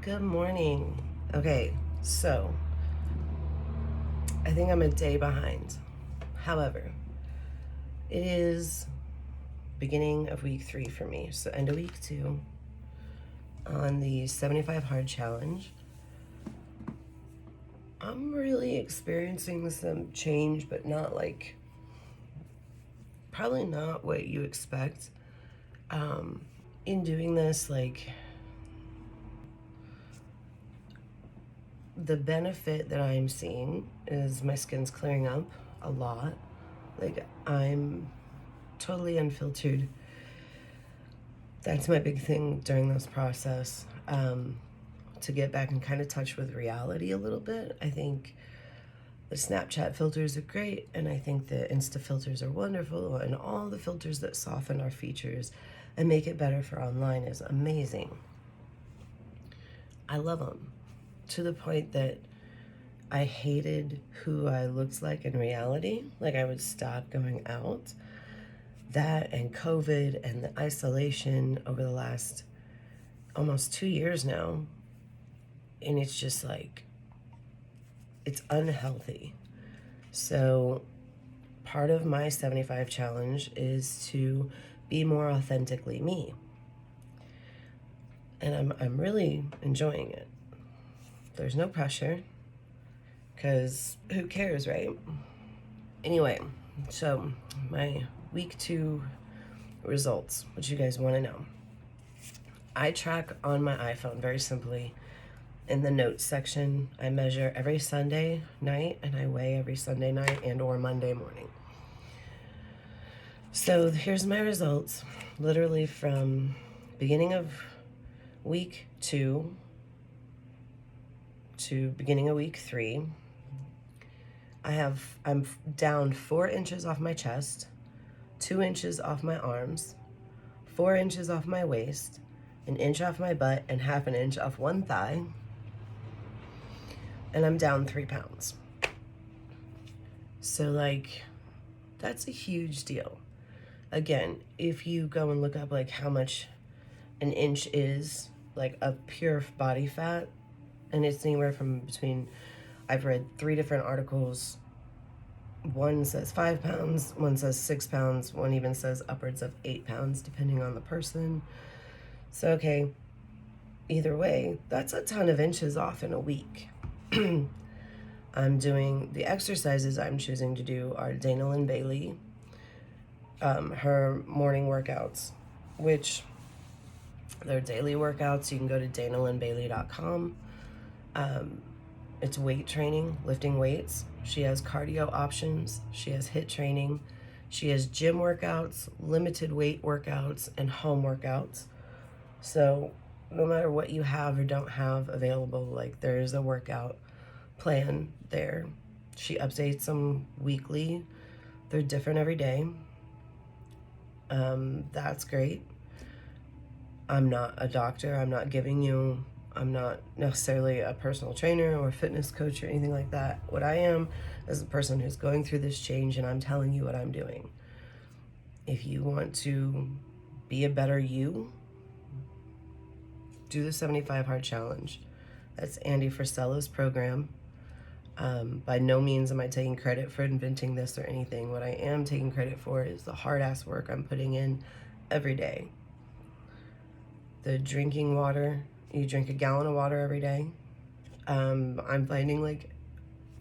Good morning. Okay, so I think I'm a day behind. However, it is beginning of week 3 for me. So end of week 2 on the 75 hard challenge. I'm really experiencing some change, but not like, probably not what you expect. In doing this, like, the benefit that I'm seeing is my skin's clearing up a lot. Like, I'm totally unfiltered. That's my big thing during this process, to get back and kind of touch with reality a little bit. I think the Snapchat filters are great, and I think the Insta filters are wonderful, and all the filters that soften our features and make it better for online is amazing. I love them to the point that I hated who I looked like in reality. Like, I would stop going out. That and COVID and the isolation over the last almost 2 years now, and it's just like, it's unhealthy. So part of my 75 challenge is to be more authentically me, and I'm really enjoying it. There's no pressure, because who cares, right? Anyway, so my week 2 results, what you guys want to know. I track on my iPhone very simply. In the notes section, I measure every Sunday night, and I weigh every Sunday night and or Monday morning. So here's my results, literally from beginning of week 2 to beginning of week 3. I'm down 4 inches off my chest, 2 inches off my arms, 4 inches off my waist, 1 inch off my butt, and 1/2 inch off one thigh. And I'm down 3 pounds. So, like, that's a huge deal. Again, if you go and look up like how much 1 inch is, like, of pure body fat, and it's anywhere from between, I've read 3 different articles. One says 5 pounds, one says 6 pounds, one even says upwards of 8 pounds, depending on the person. So, okay, either way, that's a ton of inches off in a week. I'm doing the exercises I'm choosing to do are Dana Lynn Bailey, her morning workouts, which they're daily workouts. You can go to danalynnbailey.com. It's weight training, lifting weights. She has cardio options. She has HIIT training. She has gym workouts, limited weight workouts, and home workouts. So no matter what you have or don't have available, like, there is a workout plan there. She updates them weekly. They're different every day. That's great. I'm not a doctor. I'm not necessarily a personal trainer or a fitness coach or anything like that. What I am is a person who's going through this change, and I'm telling you what I'm doing. If you want to be a better you, do the 75 Hard Challenge. That's Andy Frisella's program. By no means am I taking credit for inventing this or anything. What I am taking credit for is the hard-ass work I'm putting in every day. The drinking water, you drink a gallon of water every day. I'm finding, like,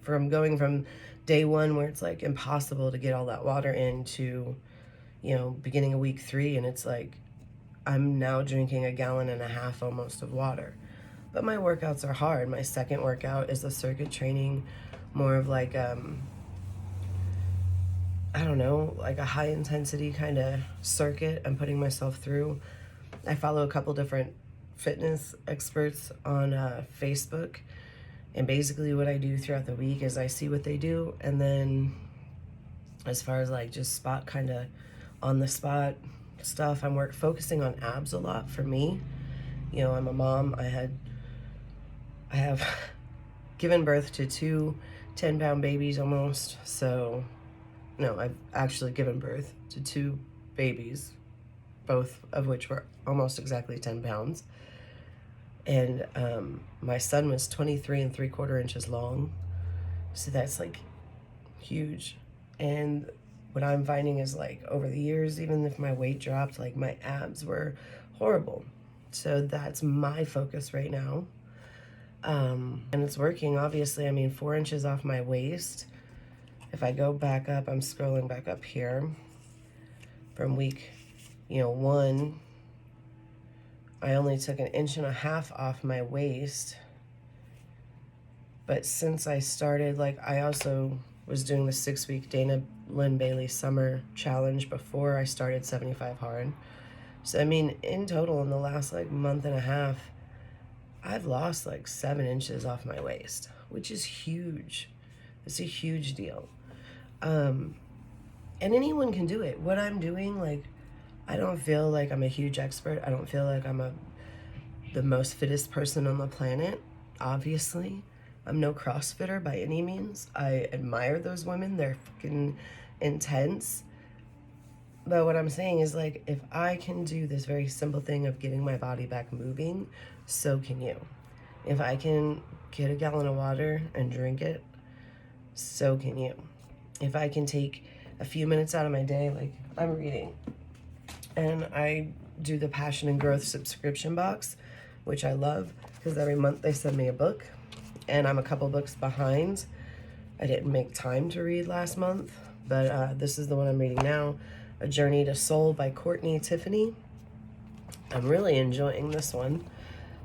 from going from day 1 where it's like impossible to get all that water in to, beginning of week 3, and it's like I'm now drinking 1.5 gallons almost of water. But my workouts are hard. My second workout is the circuit training, more of like, I don't know, like a high intensity kind of circuit I'm putting myself through. I follow a couple different fitness experts on Facebook, and basically what I do throughout the week is I see what they do, and then as far as like just kind of on the spot stuff, I'm focusing on abs a lot for me. I'm a mom. I have given birth to 2 10-pound babies almost. So, no, I've actually given birth to 2 babies, both of which were almost exactly 10 pounds. And my son was 23 3/4 inches long. So that's like huge. And what I'm finding is like over the years, even if my weight dropped, like my abs were horrible. So that's my focus right now. And it's working, obviously. I mean, 4 inches off my waist. If I go back up, I'm scrolling back up here from week, 1. I only took 1.5 inches off my waist. But since I started, like, I also was doing the 6-week Dana Lynn Bailey summer challenge before I started 75 hard. So, I mean, in total, in the last like month and a half, I've lost like 7 inches off my waist, which is huge. It's a huge deal. And anyone can do it. What I'm doing, like, I don't feel like I'm a huge expert. I don't feel like I'm the most fittest person on the planet, obviously. I'm no CrossFitter by any means. I admire those women. They're fucking intense. But what I'm saying is, like, if I can do this very simple thing of getting my body back moving, so can you. If I can get a gallon of water and drink it, so can you. If I can take a few minutes out of my day, like I'm reading, and I do the Passion and Growth subscription box, which I love because every month they send me a book, and I'm a couple books behind. I didn't make time to read last month, but this is the one I'm reading now, A Journey to Soul by Courtney Tiffany. I'm really enjoying this one.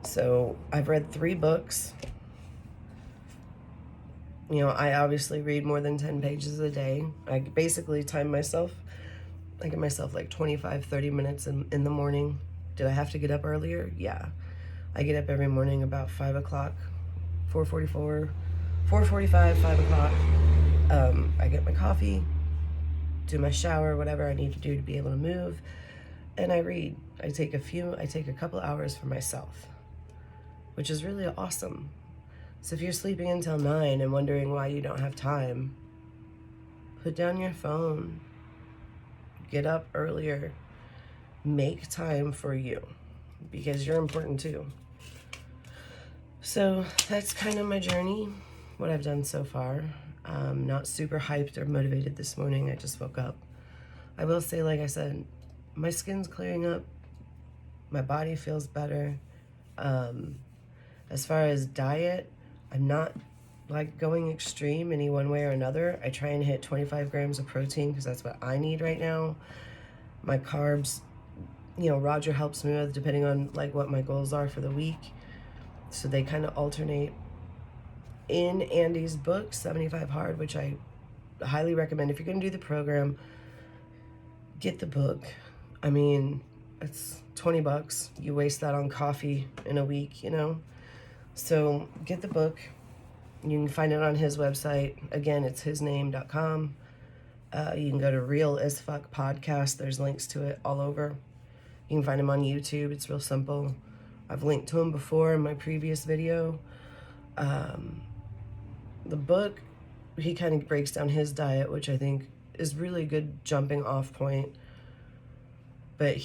So I've read 3 books. I obviously read more than 10 pages a day. I basically time myself. I give myself like 25, 30 minutes in the morning. Did I have to get up earlier? Yeah. I get up every morning about 5 o'clock, 4:44, 4:45, 5 o'clock. I get my coffee, do my shower, whatever I need to do to be able to move, and I read. I take a couple hours for myself, which is really awesome. So if you're sleeping until 9 and wondering why you don't have time, put down your phone, get up earlier, make time for you, because you're important too. So that's kind of my journey, what I've done so far. Not super hyped or motivated this morning. I just woke up. I will say, like I said, my skin's clearing up. My body feels better. As far as diet, I'm not like going extreme any one way or another. I try and hit 25 grams of protein because that's what I need right now. My carbs, Roger helps me with depending on like what my goals are for the week. So they kind of alternate. In Andy's book, 75 Hard, which I highly recommend. If you're going to do the program, get the book. I mean, it's $20. You waste that on coffee in a week, So get the book. You can find it on his website. Again, it's hisname.com. You can go to Real as Fuck Podcast. There's links to it all over. You can find him on YouTube. It's real simple. I've linked to him before in my previous video. The book, he kind of breaks down his diet, which I think is really good jumping off point. But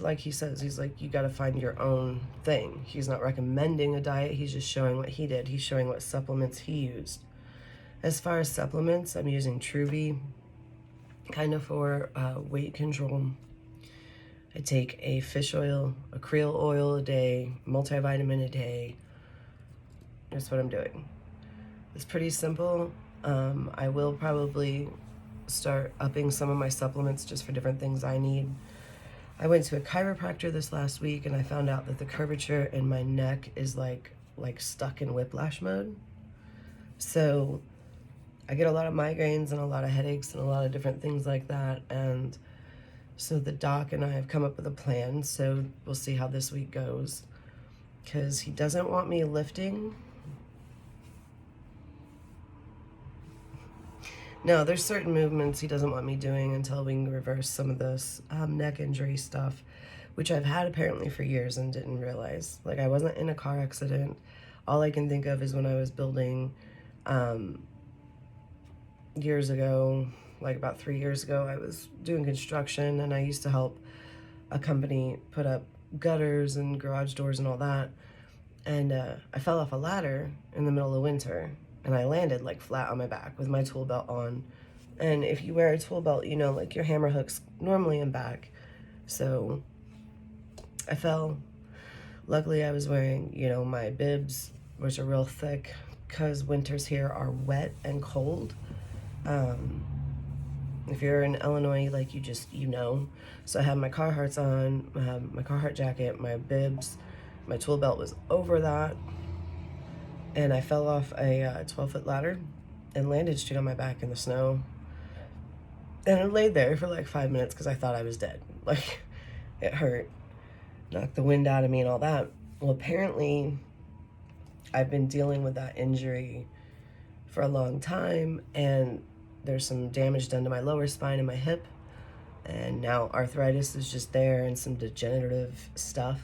like he says, he's like, you got to find your own thing. He's not recommending a diet. He's just showing what he did. He's showing what supplements he used. As far as supplements, I'm using Truvy, kind of for weight control. I take a fish oil, a krill oil a day, multivitamin a day. That's what I'm doing. It's pretty simple. I will probably start upping some of my supplements just for different things I need. I went to a chiropractor this last week and I found out that the curvature in my neck is like stuck in whiplash mode. So I get a lot of migraines and a lot of headaches and a lot of different things like that. And so the doc and I have come up with a plan. So we'll see how this week goes, because he doesn't want me lifting. No, there's certain movements he doesn't want me doing until we can reverse some of this neck injury stuff, which I've had apparently for years and didn't realize. Like, I wasn't in a car accident. All I can think of is when I was building years ago, like about 3 years ago, I was doing construction and I used to help a company put up gutters and garage doors and all that. And I fell off a ladder in the middle of winter, and I landed like flat on my back with my tool belt on. And if you wear a tool belt, you know, like your hammer hook's normally in back. So I fell. Luckily, I was wearing, you know, my bibs, which are real thick, because winters here are wet and cold. If you're in Illinois, like you know. So I had my Carhartts on, I had my Carhartt jacket, my bibs, my tool belt was over that, and I fell off a 12-foot ladder and landed straight on my back in the snow. And I laid there for like 5 minutes because I thought I was dead. Like, it hurt. Knocked the wind out of me and all that. Well, apparently, I've been dealing with that injury for a long time, and there's some damage done to my lower spine and my hip, and now arthritis is just there and some degenerative stuff.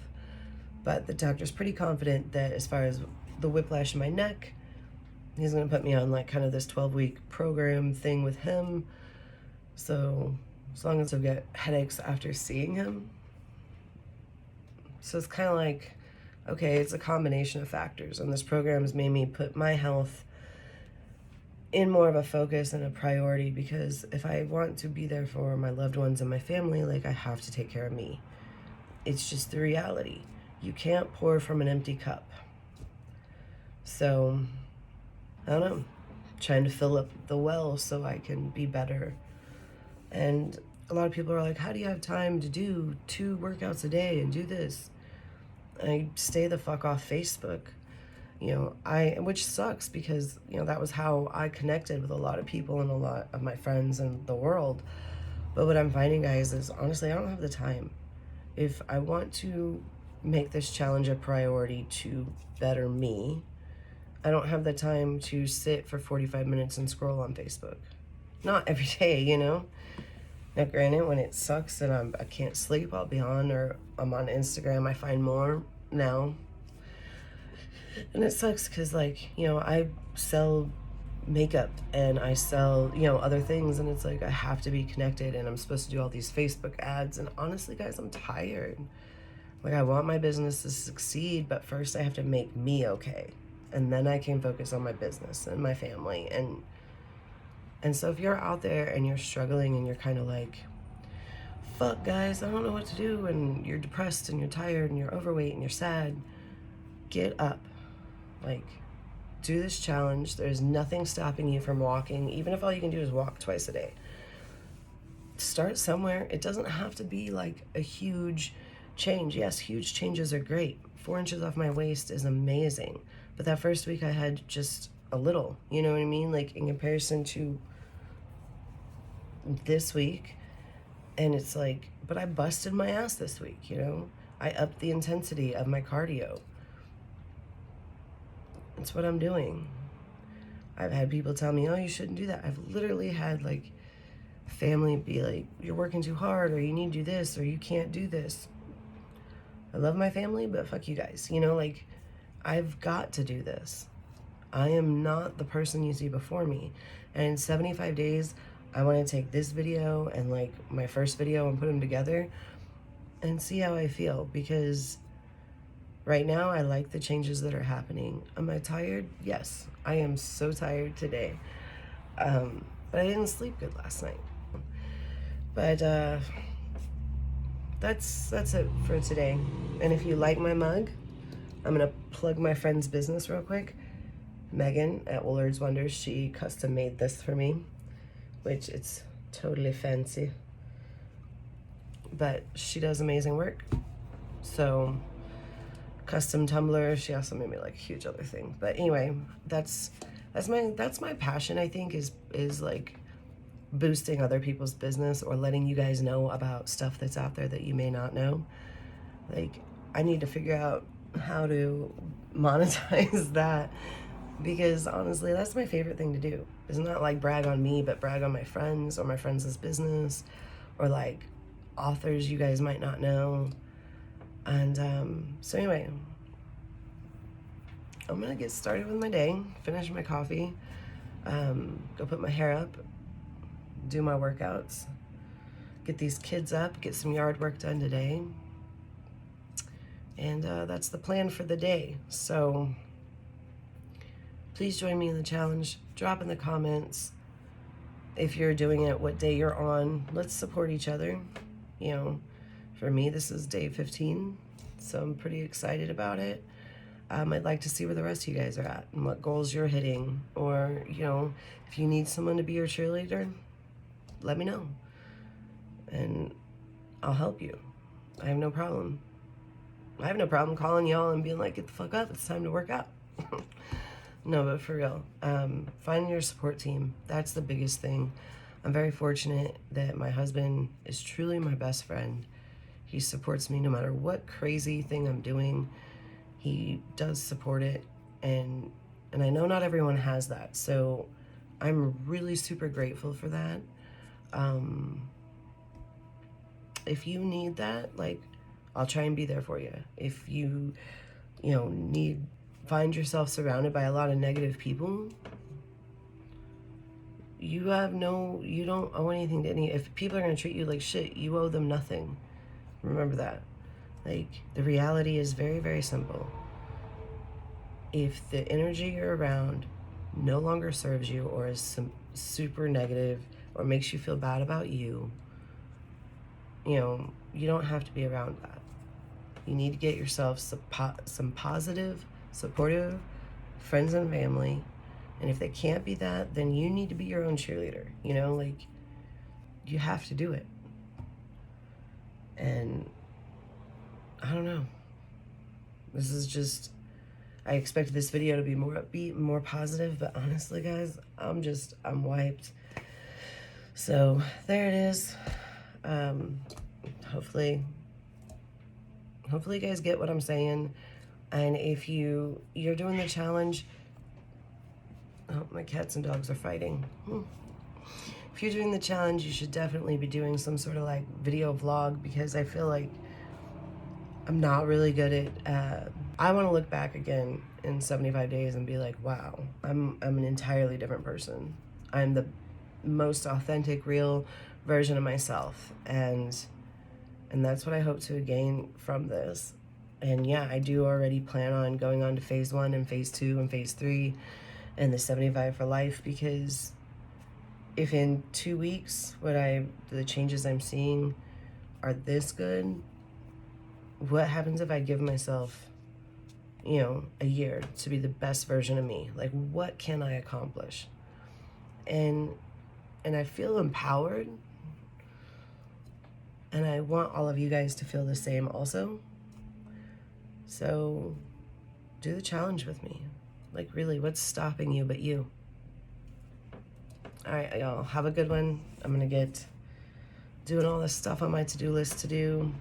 But the doctor's pretty confident that as far as the whiplash in my neck, he's going to put me on like kind of this 12-week program thing with him. So as long as I get headaches after seeing him. So it's kind of like, okay, it's a combination of factors, and this program has made me put my health in more of a focus and a priority, because if I want to be there for my loved ones and my family, like, I have to take care of me. It's just the reality. You can't pour from an empty cup. So, I don't know, trying to fill up the well so I can be better. And a lot of people are like, how do you have time to do 2 workouts a day and do this? I stay the fuck off Facebook. You know, which sucks, because, you know, that was how I connected with a lot of people and a lot of my friends in the world. But what I'm finding, guys, is honestly, I don't have the time. If I want to make this challenge a priority to better me, I don't have the time to sit for 45 minutes and scroll on Facebook. Not every day, you know? Now, granted, when it sucks and I can't sleep, I'll be on, or I'm on Instagram. I find more now. And it sucks because, like, you know, I sell makeup and I sell, you know, other things, and it's like I have to be connected, and I'm supposed to do all these Facebook ads. And honestly, guys, I'm tired. Like, I want my business to succeed, but first I have to make me okay. And then I can focus on my business and my family. And so if you're out there and you're struggling and you're kind of like, fuck, guys, I don't know what to do, and you're depressed and you're tired and you're overweight and you're sad, get up. Like, do this challenge. There's nothing stopping you from walking, even if all you can do is walk twice a day. Start somewhere. It doesn't have to be like a huge change. Yes, huge changes are great. 4 inches off my waist is amazing. But that first week I had just a little, you know what I mean? Like, in comparison to this week, and it's like, but I busted my ass this week, you know? I upped the intensity of my cardio. It's what I'm doing. I've had people tell me, oh, you shouldn't do that. I've literally had, like, family be like, you're working too hard, or you need to do this, or you can't do this. I love my family, but fuck you guys. You know, like, I've got to do this. I am not the person you see before me. And in 75 days, I want to take this video and, like, my first video and put them together and see how I feel, because right now I like the changes that are happening. Am I tired? Yes, I am so tired today. But I didn't sleep good last night. But that's it for today. And if you like my mug, I'm gonna plug my friend's business real quick. Megan at Willard's Wonders, she custom made this for me, which it's totally fancy. But she does amazing work. So, custom tumbler. She also made me like a huge other thing. But anyway, that's my passion, I think, is like boosting other people's business, or letting you guys know about stuff that's out there that you may not know. Like, I need to figure out how to monetize that, because honestly, that's my favorite thing to do. It's not like brag on me, but brag on my friends, or my friends' business, or like authors you guys might not know. And so anyway, I'm gonna get started with my day, finish my coffee, go put my hair up, do my workouts, get these kids up, get some yard work done today, And that's the plan for the day. So please join me in the challenge. Drop in the comments if you're doing it, what day you're on. Let's support each other. You know, for me, this is day 15, so I'm pretty excited about it. I'd like to see where the rest of you guys are at and what goals you're hitting. Or, you know, if you need someone to be your cheerleader, let me know. And I'll help you. I have no problem. I have no problem calling y'all and being like, get the fuck up, it's time to work out. No, but for real, finding your support team, that's the biggest thing. I'm very fortunate that my husband is truly my best friend. He supports me no matter what crazy thing I'm doing. He does support it, and I know not everyone has that, so I'm really super grateful for that. If you need that, like, I'll try and be there for you. If you know, find yourself surrounded by a lot of negative people, you don't owe anything to any. If people are going to treat you like shit, you owe them nothing. Remember that. Like, the reality is very, very simple. If the energy you're around no longer serves you, or is super negative, or makes you feel bad about you, you know, you don't have to be around that. You need to get yourself some positive, supportive friends and family. And if they can't be that, then you need to be your own cheerleader. You know, like, you have to do it. And I don't know. This is just, I expected this video to be more upbeat, more positive, but honestly, guys, I'm wiped. So there it is. Hopefully you guys get what I'm saying. And if you're doing the challenge, oh, my cats and dogs are fighting. If you're doing the challenge, you should definitely be doing some sort of like video vlog, because I feel like I'm not really good at, I want to look back again in 75 days and be like, wow, I'm an entirely different person. I'm the most authentic, real version of myself. And that's what I hope to gain from this. And yeah, I do already plan on going on to phase 1 and phase 2 and phase 3 and the 75 for life, because if in 2 weeks the changes I'm seeing are this good, what happens if I give myself, you know, a year to be the best version of me? Like, what can I accomplish? And I feel empowered. And I want all of you guys to feel the same also. So do the challenge with me. Like, really, what's stopping you but you? All right, y'all, have a good one. I'm gonna get doing all this stuff on my to-do list to do.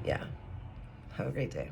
Yeah, have a great day.